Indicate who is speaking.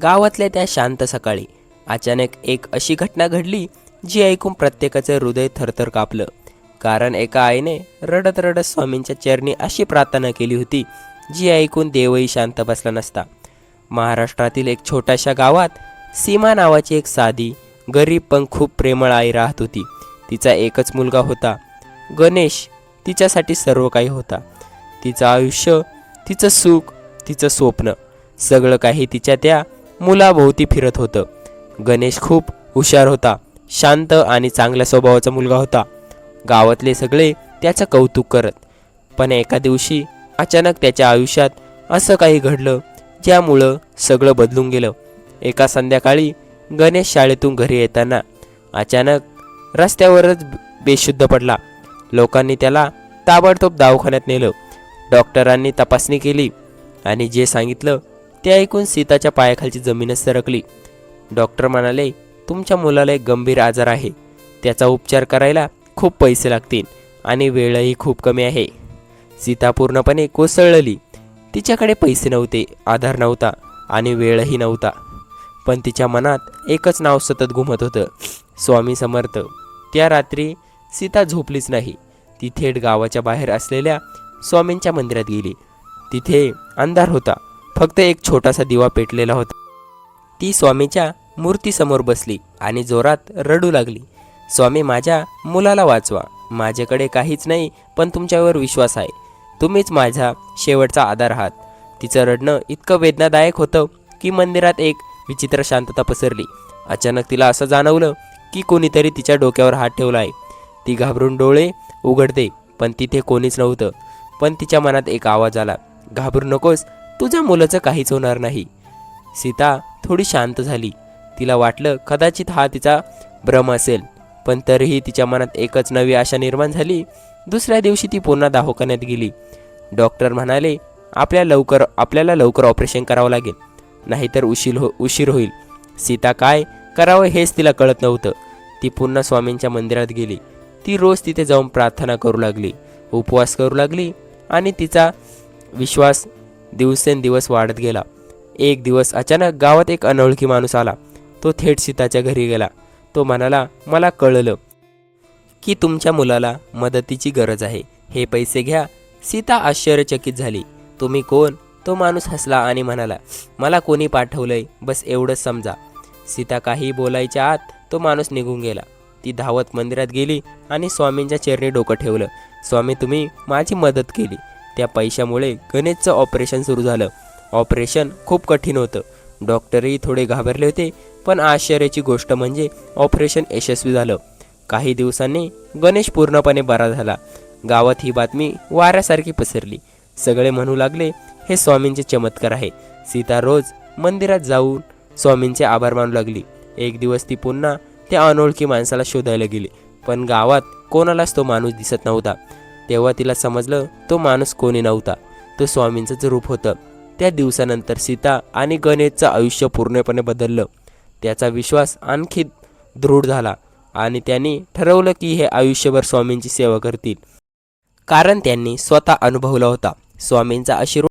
Speaker 1: गावातल्या त्या शांत सकाळी अचानक एक अशी घटना घडली जी ऐकून प्रत्येकाचं हृदय थरथर कापलं. कारण एका आईने रडत रडत स्वामींच्या चरणी अशी प्रार्थना केली होती जी ऐकून देवही शांत बसला नसता. महाराष्ट्रातील एक छोट्याशा गावात सीमा नावाची एक साधी, गरीब पण खूप प्रेमळ आई राहत होती. तिचा एकच मुलगा होता, गणेश. तिच्यासाठी सर्व काही होता. तिचं आयुष्य, तिचं सुख, तिचं स्वप्न, सगळं काही तिच्या त्या मुलाभोवती फिरत होतं. गणेश खूप हुशार होता, शांत आणि चांगल्या स्वभावाचा मुलगा होता. गावातले सगळे त्याचं कौतुक करत. पण एका दिवशी अचानक त्याच्या आयुष्यात असं काही घडलं ज्यामुळं सगळं बदलून गेलं. एका संध्याकाळी गणेश शाळेतून घरी येताना अचानक रस्त्यावरच बेशुद्ध पडला. लोकांनी त्याला ताबडतोब दवाखान्यात नेलं. डॉक्टरांनी तपासणी केली आणि जे सांगितलं ते ऐकून सीताच्या पायाखालची जमीनच सरकली. डॉक्टर म्हणाले, तुमच्या मुलाला एक गंभीर आजार आहे. त्याचा उपचार करायला खूप पैसे लागतील आणि वेळही खूप कमी आहे. सीता पूर्णपणे कोसळली. तिच्याकडे पैसे नव्हते, आधार नव्हता आणि वेळही नव्हता. पण तिच्या मनात एकच नाव सतत घुमत होतं, स्वामी समर्थ. त्या रात्री सीता झोपलीच नाही. ती थेट गावाच्या बाहेर असलेल्या स्वामींच्या मंदिरात गेली. तिथे अंधार होता, फक्त एक छोटासा दिवा पेटलेला होता. ती स्वामीच्या मूर्तीसमोर बसली आणि जोरात रडू लागली. स्वामी, माझ्या मुलाला वाचवा. माझ्याकडे काहीच नाही, पण तुमच्यावर विश्वास आहे. तुम्हीच माझा शेवटचा आधार आहात. तिचं रडणं इतकं वेदनादायक होतं की मंदिरात एक विचित्र शांतता पसरली. अचानक तिला असं जाणवलं की कोणीतरी तिच्या डोक्यावर हात ठेवला आहे. ती घाबरून डोळे उघडते, पण तिथे कोणीच नव्हतं. पण तिच्या मनात एक आवाज आला, घाबरू नकोस, तुझ्या मुलाचं काहीच होणार नाही. सीता थोडी शांत झाली. तिला वाटलं कदाचित हा तिचा भ्रम असेल, पण तरीही तिच्या मनात एकच नवी आशा निर्माण झाली. दुसऱ्या दिवशी ती पुन्हा दवाखान्यात गेली. डॉक्टर म्हणाले, आपल्याला लवकर ऑपरेशन करावं लागेल, नाहीतर उशीर होईल. सीता काय करावं हेच तिला कळत नव्हतं. ती पुन्हा स्वामींच्या मंदिरात गेली. ती रोज तिथे जाऊन प्रार्थना करू लागली, उपवास करू लागली आणि तिचा विश्वास दिवसेंदिवस वाढत गेला. एक दिवस अचानक गावात एक अनोळखी माणूस आला. तो थेट सीताच्या घरी गेला. तो म्हणाला, मला कळलं की तुमच्या मुलाला मदतीची गरज आहे. हे पैसे घ्या. सीता आश्चर्यचकित झाली. तुम्ही कोण? तो माणूस हसला आणि म्हणाला, मला कोणी पाठवलंय, बस एवढंच समजा. सीता काही बोलायच्या आत तो माणूस निघून गेला. ती धावत मंदिरात गेली आणि स्वामींच्या चरणी डोकं ठेवलं. स्वामी, तुम्ही माझी मदत केली. त्या पैशामुळे गणेशचं ऑपरेशन सुरू झालं. ऑपरेशन खूप कठीण होतं. डॉक्टरही थोडे घाबरले होते, पण आश्चर्याची गोष्ट म्हणजे ऑपरेशन यशस्वी झालं. काही दिवसांनी गणेश पूर्णपणे बरा झाला. गावात ही बातमी वाऱ्यासारखी पसरली. सगळे म्हणू लागले, हे स्वामींचे चमत्कार आहे. सीता रोज मंदिरात जाऊन स्वामींचे आभार मानू लागली. एक दिवस ती पुन्हा त्या अनोळखी माणसाला शोधायला गेली, पण गावात कोणालाच तो माणूस दिसत नव्हता. तेव्हा तिला समजलं तो माणूस कोणी नव्हता, तो स्वामींचंच रूप होतं. त्या दिवसानंतर सीता आणि गणेशचं आयुष्य पूर्णपणे बदललं. त्याचा विश्वास आणखी दृढ झाला आणि त्यांनी ठरवलं की हे आयुष्यभर स्वामींची सेवा करतील, कारण त्यांनी स्वतः अनुभवला होता स्वामींचा आशीर्वाद